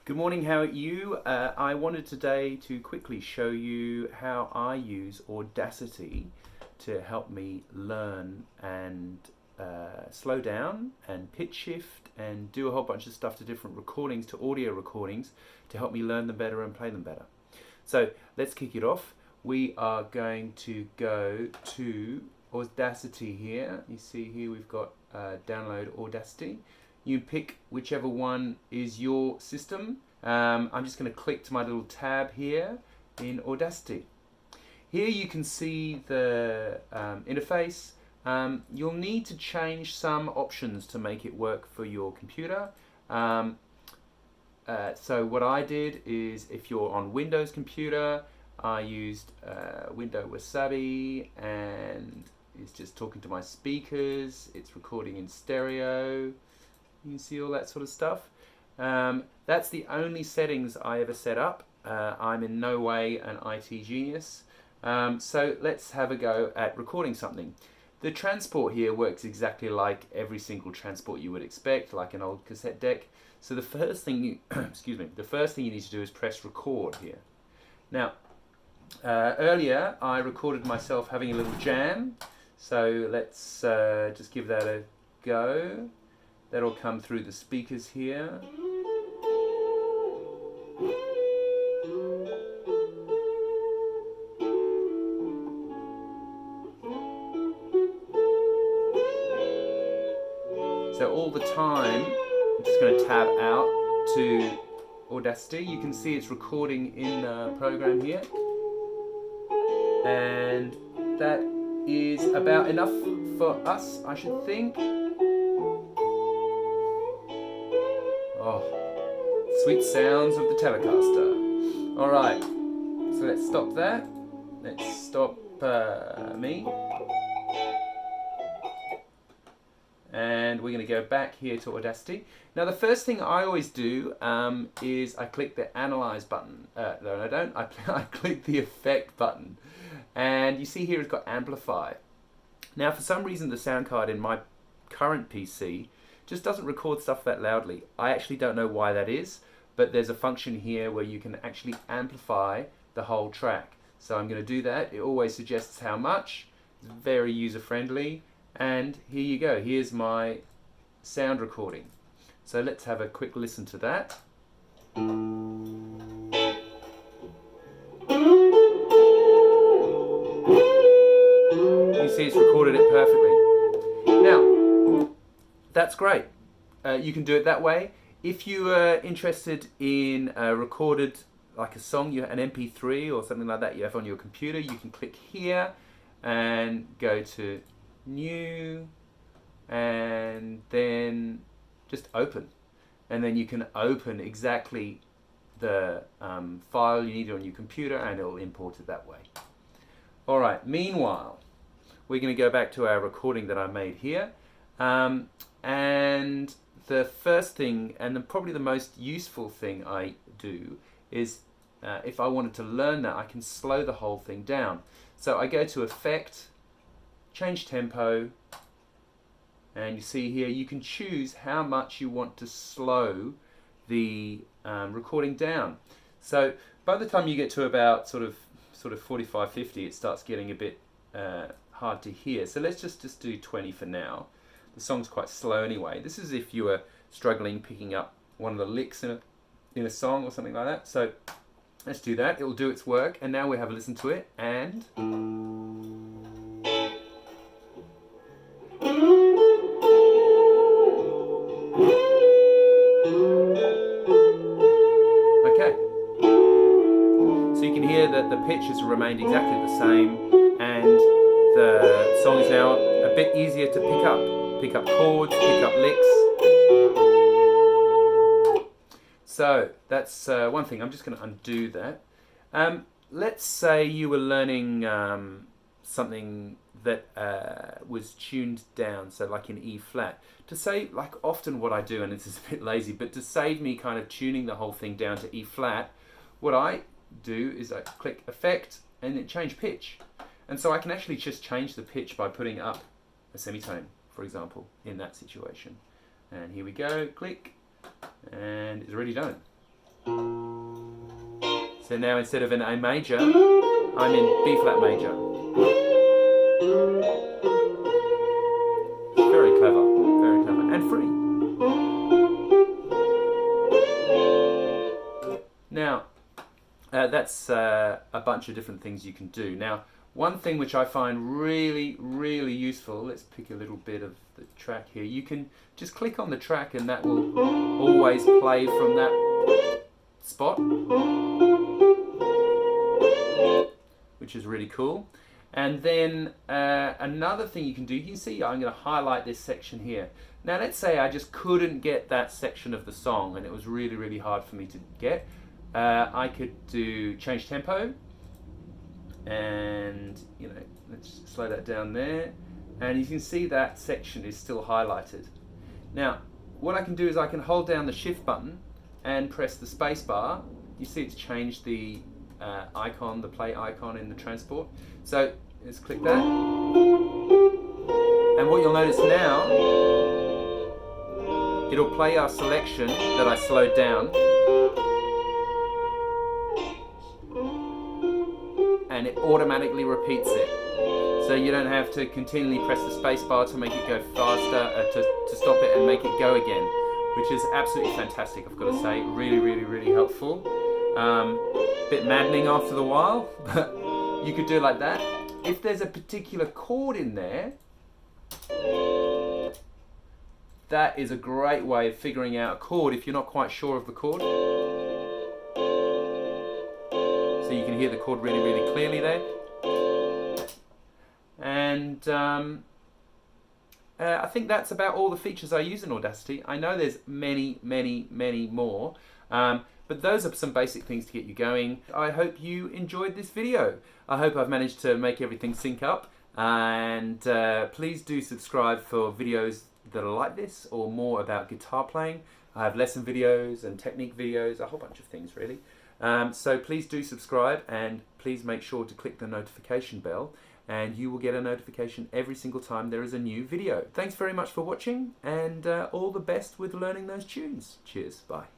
Good morning, how are you? I wanted today to quickly show you how I use Audacity to help me learn and slow down and pitch shift and do a whole bunch of stuff to different recordings, to audio recordings, to help me learn them better and play them better. So let's kick it off. We are going to go to Audacity here. You see here we've got download Audacity. You pick whichever one is your system. I'm just going to click to my little tab here in Audacity. Here you can see the interface. You'll need to change some options to make it work for your computer. So what I did is, if you're on Windows computer, I used Windows Wasabi, and it's just talking to my speakers. It's recording in stereo. You can see all that sort of stuff. That's the only settings I ever set up. I'm in no way an IT genius. So let's have a go at recording something. The transport here works exactly like every single transport you would expect, like an old cassette deck. So the first thing you, the first thing you need to do is press record here. Now, earlier I recorded myself having a little jam. So let's just give that a go. That'll come through the speakers here. So all the time, I'm just going to tab out to Audacity. You can see it's recording in the program here. And that is about enough for us, I should think. Oh, sweet sounds of the Telecaster. Alright, so let's stop that. Let's stop me. And we're going to go back here to Audacity. Now the first thing I always do is I click the Analyze button. No, I don't. I click the Effect button. And you see here it's got Amplify. Now for some reason the sound card in my current PC just doesn't record stuff that loudly. I actually don't know why that is, but there's a function here where you can actually amplify the whole track. So I'm going to do that. It always suggests how much. It's very user friendly. And here you go. Here's my sound recording. So let's have a quick listen to that. You see it's recorded it perfectly. Now, that's great. You can do it that way. If you are interested in recorded, like a song, an MP3 or something like that you have on your computer, you can click here and go to New, and then just open. And then you can open exactly the file you need on your computer, and it'll import it that way. Alright, meanwhile, we're going to go back to our recording that I made here. And the first thing, and probably the most useful thing I do, is if I wanted to learn that, I can slow the whole thing down. So I go to Effect, change tempo, and you see here you can choose how much you want to slow the recording down. So by the time you get to about sort of 45, 50, it starts getting a bit hard to hear. So let's just do 20 for now. The song's quite slow anyway. This is if you were struggling picking up one of the licks in a song or something like that. So let's do that. It'll do its work. And now we have a listen to it. And okay. So you can hear that the pitch has remained exactly the same, and the song is now a bit easier to pick up. Pick up chords, pick up licks. So that's one thing. I'm just going to undo that. Let's say you were learning something that was tuned down, so like in E flat. To save, like often what I do, and this is a bit lazy, but to save me kind of tuning the whole thing down to E flat, what I do is I click Effect and then change pitch. And so I can actually just change the pitch by putting up a semitone, for example, in that situation. And here we go, click, and it's already done. So now instead of an A major, I'm in B flat major. Very clever, and free. Now, that's a bunch of different things you can do. Now, one thing which I find really, really useful, let's pick a little bit of the track here. You can just click on the track and that will always play from that spot, which is really cool. And then another thing you can do, you can see I'm going to highlight this section here. Now let's say I just couldn't get that section of the song and it was really, really hard for me to get. I could do change tempo, and let's slow that down there, and you can see that section is still highlighted. Now what I can do is I can hold down the shift button and press the space bar. You see it's changed the icon, the play icon in the transport. So let's click that, and what you'll notice now, it'll play our selection that I slowed down, and it automatically repeats it. So you don't have to continually press the space bar to make it go faster, to stop it and make it go again, which is absolutely fantastic, I've got to say. Really, really, really helpful. Bit maddening after the while, but you could do it like that. If there's a particular chord in there, that is a great way of figuring out a chord if you're not quite sure of the chord. So you can hear the chord really, really clearly there. And I think that's about all the features I use in Audacity. I know there's many, many, many more, but those are some basic things to get you going. I hope you enjoyed this video. I hope I've managed to make everything sync up, and please do subscribe for videos that are like this or more about guitar playing. I have lesson videos and technique videos, a whole bunch of things really. So please do subscribe, and please make sure to click the notification bell, and you will get a notification every single time there is a new video. Thanks very much for watching, and all the best with learning those tunes. Cheers, bye.